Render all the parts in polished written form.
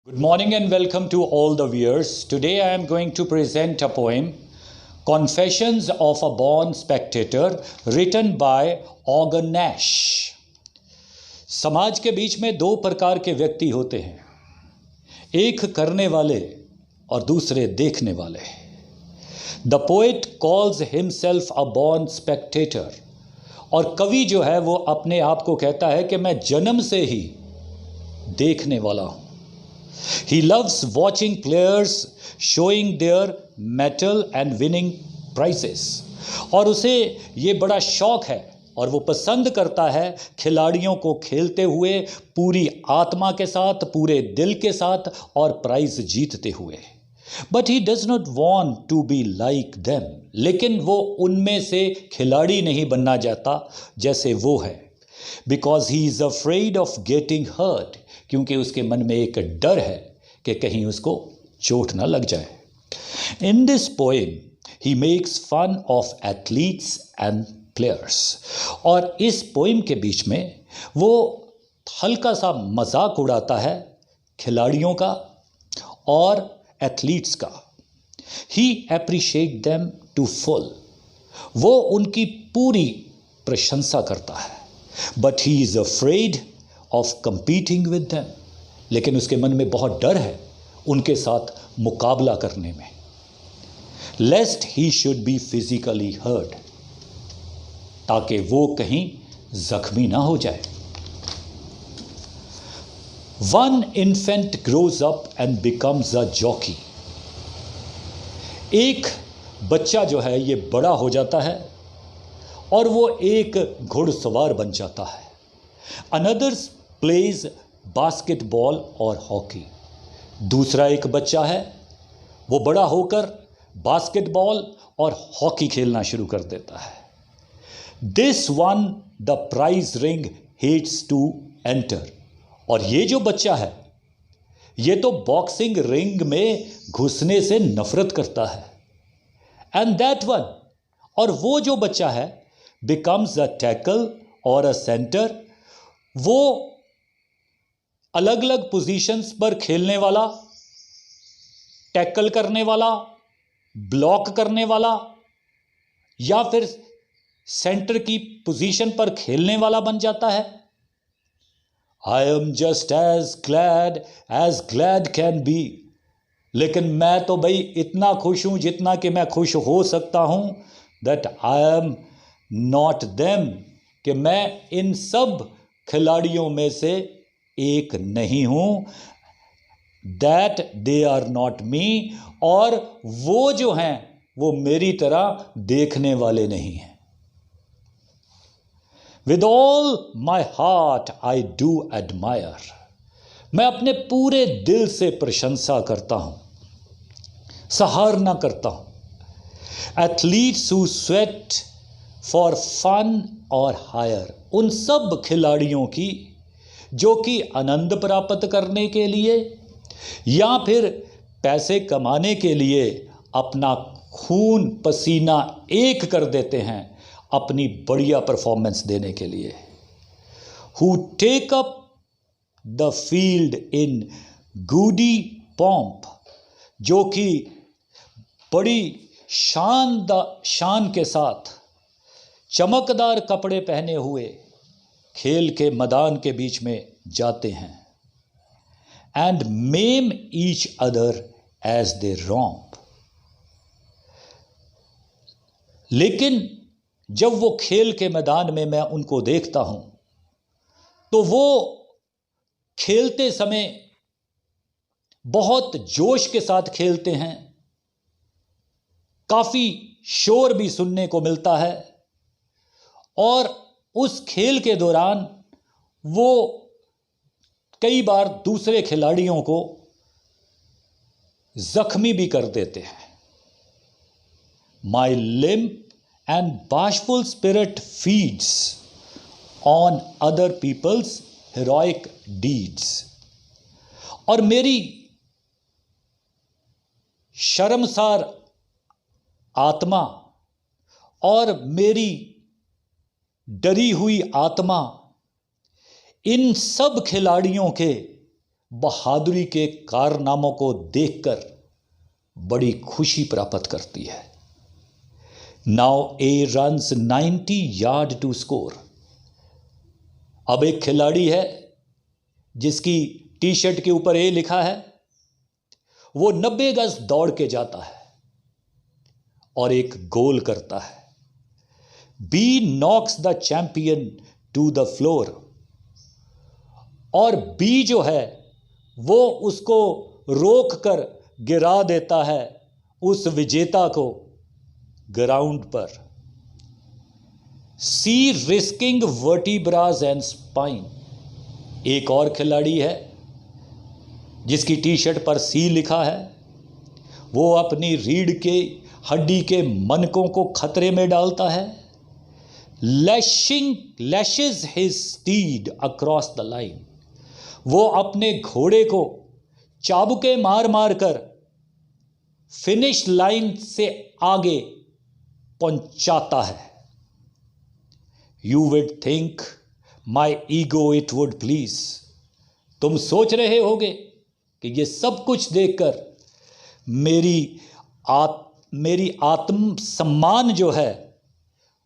Good morning and welcome to all the viewers. Today I am going to present a poem, Confessions of a Born Spectator, written by Augun Nash. समाज के बीच में दो प्रकार के व्यक्ति होते हैं, एक करने वाले और दूसरे देखने वाले. The poet calls himself a born spectator. और कवि जो है वो अपने आप को कहता है कि मैं जन्म से ही देखने वाला हूँ. He loves watching players showing their mettle and winning prizes. और उसे ये बड़ा शौक है और वो पसंद करता है खिलाड़ियों को खेलते हुए पूरी आत्मा के साथ, पूरे दिल के साथ और प्राइज जीतते हुए. But he does not want to be like them. लेकिन वो उनमें से खिलाड़ी नहीं बनना चाहता जैसे वो है. Because he is afraid of getting hurt. क्योंकि उसके मन में एक डर है कि कहीं उसको चोट ना लग जाए. In this poem, he makes fun of athletes and players. और इस पोइम के बीच में वो हल्का सा मजाक उड़ाता है खिलाड़ियों का और एथलीट्स का. He appreciate them to full. वो उनकी पूरी प्रशंसा करता है. But he is afraid of competing with them. लेकिन उसके मन में बहुत डर है उनके साथ मुकाबला करने में. Lest he should be physically hurt. ताकि वो कहीं जख्मी ना हो जाए. One infant grows up and becomes a jockey. एक बच्चा जो है ये बड़ा हो जाता है और वो एक घुड़सवार बन जाता है. Another plays बास्केटबॉल और हॉकी. दूसरा एक बच्चा है वो बड़ा होकर बास्केटबॉल और हॉकी खेलना शुरू कर देता है. This one the prize ring hates to enter. और ये जो बच्चा है ये तो बॉक्सिंग रिंग में घुसने से नफरत करता है. एंड दैट वन, और वो जो बच्चा है, बिकम्स अ टैकल और अ सेंटर. वो अलग अलग पोजीशंस पर खेलने वाला, टैकल करने वाला, ब्लॉक करने वाला या फिर सेंटर की पोजीशन पर खेलने वाला बन जाता है. I am just as glad can be. लेकिन मैं तो भाई इतना खुश हूं जितना कि मैं खुश हो सकता हूं. That I am not them, कि मैं इन सब खिलाड़ियों में से एक नहीं हूं. That they are not me. और वो जो हैं वो मेरी तरह देखने वाले नहीं हैं. With all my heart I do admire. मैं अपने पूरे दिल से प्रशंसा करता हूं, सराहना करता हूं. Athletes who sweat for fun और हायर. उन सब खिलाड़ियों की जो कि आनंद प्राप्त करने के लिए या फिर पैसे कमाने के लिए अपना खून पसीना एक कर देते हैं अपनी बढ़िया परफॉर्मेंस देने के लिए. Who take up the field in goodly pomp. जो कि बड़ी शान के साथ चमकदार कपड़े पहने हुए खेल के मैदान के बीच में जाते हैं. And maim each other as they romp. लेकिन जब वो खेल के मैदान में मैं उनको देखता हूं तो वो खेलते समय बहुत जोश के साथ खेलते हैं. काफी शोर भी सुनने को मिलता है और उस खेल के दौरान वो कई बार दूसरे खिलाड़ियों को जख्मी भी कर देते हैं. My limp and bashful spirit feeds on other people's heroic deeds. और मेरी शर्मसार आत्मा और मेरी डरी हुई आत्मा इन सब खिलाड़ियों के बहादुरी के कारनामों को देखकर बड़ी खुशी प्राप्त करती है। Now a runs 90 yard to score. अब एक खिलाड़ी है जिसकी टी शर्ट के ऊपर ए लिखा है, वो 90 गज दौड़ के जाता है और एक गोल करता है। B knocks the champion to the floor, और बी जो है वो उसको रोक कर गिरा देता है उस विजेता को ग्राउंड पर। सी रिस्किंग वर्टिब्रास एंड स्पाइन। एक और खिलाड़ी है जिसकी टी शर्ट पर सी लिखा है, वो अपनी रीढ़ के हड्डी के मनकों को खतरे में डालता है। Lashes his stead across the line. वो अपने घोड़े को चाबुके मार मार कर फिनिश लाइन से आगे पहुंचाता है। You would think my ego it would please. तुम सोच रहे होगे कि ये सब कुछ देखकर मेरी आत्म सम्मान जो है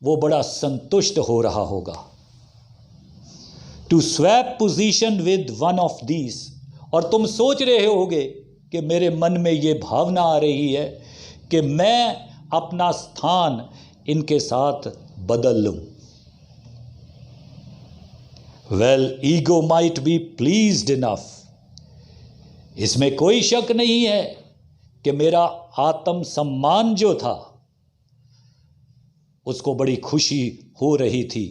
वो बड़ा संतुष्ट हो रहा होगा। To swap position with one of these. और तुम सोच रहे होगे कि मेरे मन में ये भावना आ रही है कि मैं अपना स्थान इनके साथ बदल लूं। Well, ego might be pleased enough. इसमें कोई शक नहीं है कि मेरा आत्म सम्मान जो था उसको बड़ी खुशी हो रही थी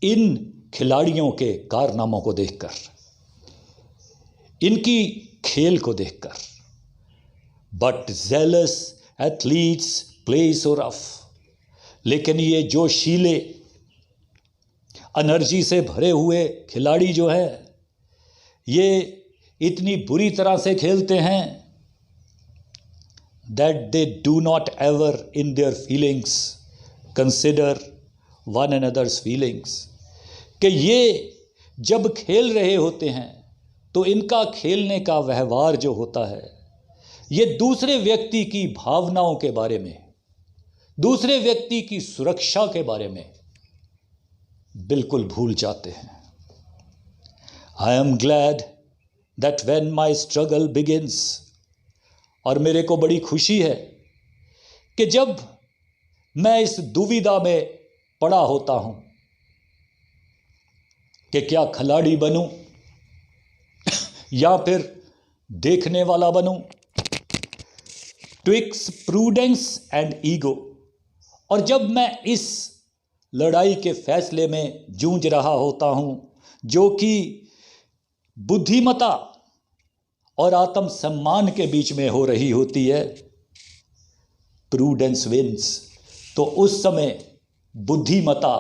इन खिलाड़ियों के कारनामों को देखकर, इनकी खेल को देखकर। But zealous athletes play so rough. लेकिन ये जोशीले एनर्जी से भरे हुए खिलाड़ी जो है ये इतनी बुरी तरह से खेलते हैं that they do not ever in their feelings consider one another's feelings। कि ये जब खेल रहे होते हैं तो इनका खेलने का व्यवहार जो होता है ये दूसरे व्यक्ति की भावनाओं के बारे में, दूसरे व्यक्ति की सुरक्षा के बारे में बिल्कुल भूल जाते हैं। I am glad that when my struggle begins. और मेरे को बड़ी खुशी है कि जब मैं इस दुविधा में पड़ा होता हूं कि क्या खिलाड़ी बनूं या फिर देखने वाला बनूं, ट्विक्स प्रूडेंस एंड ईगो। और जब मैं इस लड़ाई के फैसले में जूझ रहा होता हूं जो कि बुद्धिमता और आत्म सम्मान के बीच में हो रही होती है, प्रूडेंस विंस। तो उस समय बुद्धिमता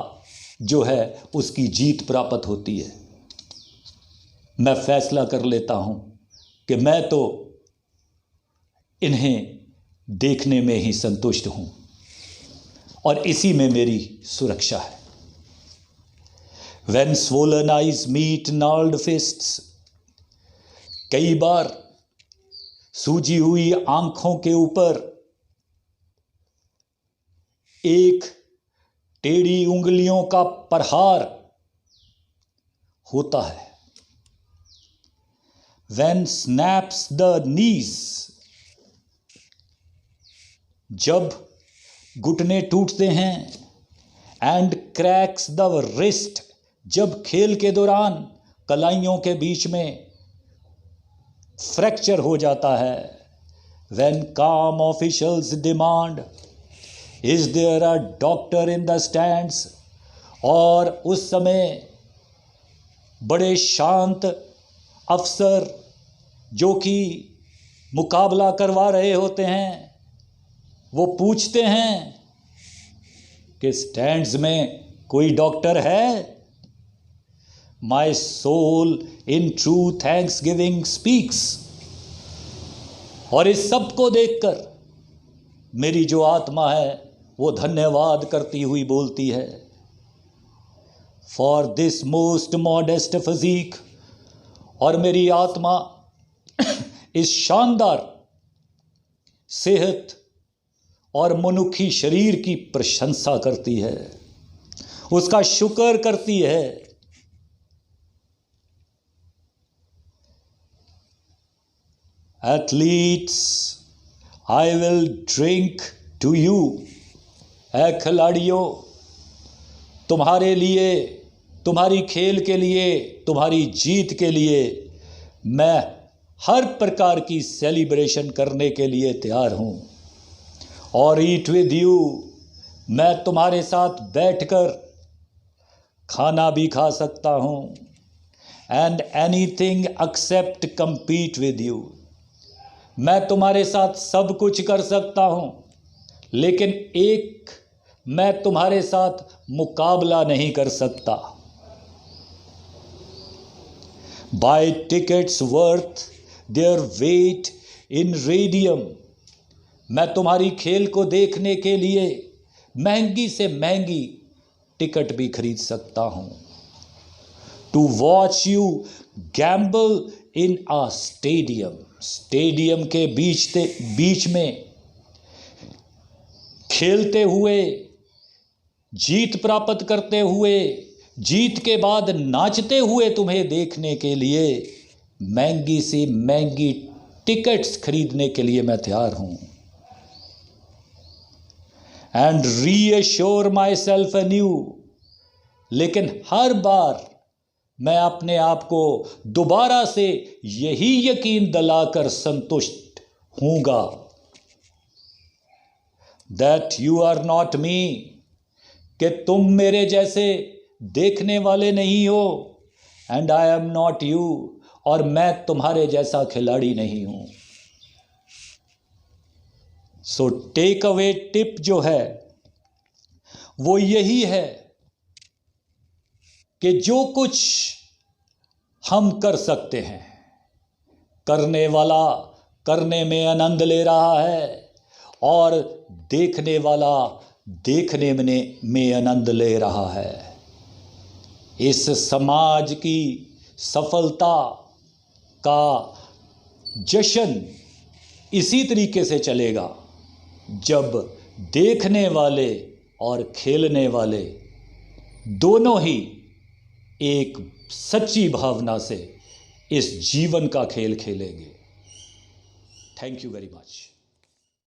जो है उसकी जीत प्राप्त होती है। मैं फैसला कर लेता हूं कि मैं तो इन्हें देखने में ही संतुष्ट हूं और इसी में मेरी सुरक्षा है। When swollen eyes meet gnarled fists। कई बार सूजी हुई आंखों के ऊपर एक टेढ़ी उंगलियों का प्रहार होता है। When snaps the knees। जब घुटने टूटते हैं। And cracks the wrist. जब खेल के दौरान कलाइयों के बीच में फ्रैक्चर हो जाता है। When calm officials demand, is there a doctor in the stands। और उस समय बड़े शांत अफसर जो कि मुकाबला करवा रहे होते हैं वो पूछते हैं कि स्टैंड्स में कोई डॉक्टर है। My soul in true thanksgiving speaks. और इस सब को देखकर मेरी जो आत्मा है वो धन्यवाद करती हुई बोलती है। For this most modest physique और मेरी आत्मा इस शानदार सेहत और मनुखी शरीर की प्रशंसा करती है, उसका शुक्र करती है। Athletes, I will drink to you. ऐ खिलाड़ियों, तुम्हारे लिए, तुम्हारी खेल के लिए, तुम्हारी जीत के लिए मैं हर प्रकार की सेलिब्रेशन करने के लिए तैयार हूं। और ईट विद यू, मैं तुम्हारे साथ बैठकर खाना भी खा सकता हूं। And anything accept compete with you, मैं तुम्हारे साथ सब कुछ कर सकता हूं, लेकिन एक मैं तुम्हारे साथ मुकाबला नहीं कर सकता। Buy tickets worth their weight in radium, मैं तुम्हारी खेल को देखने के लिए महंगी से महंगी टिकट भी खरीद सकता हूं। To watch you gamble in a stadium, stadium के बीच में खेलते हुए, जीत प्राप्त करते हुए, जीत के बाद नाचते हुए तुम्हें देखने के लिए महंगी से महंगी टिकट्स खरीदने के लिए मैं तैयार हूं। And reassure my self any, लेकिन हर बार मैं अपने आप को दोबारा से यही यकीन दिलाकर संतुष्ट हूंगा that you are not me, कि तुम मेरे जैसे देखने वाले नहीं हो। And I am not you, और मैं तुम्हारे जैसा खिलाड़ी नहीं हूं। सो टेक अवे टिप जो है वो यही है कि जो कुछ हम कर सकते हैं, करने वाला करने में आनंद ले रहा है और देखने वाला देखने में आनंद ले रहा है। इस समाज की सफलता का जश्न इसी तरीके से चलेगा जब देखने वाले और खेलने वाले दोनों ही एक सच्ची भावना से इस जीवन का खेल खेलेंगे। Thank you very much.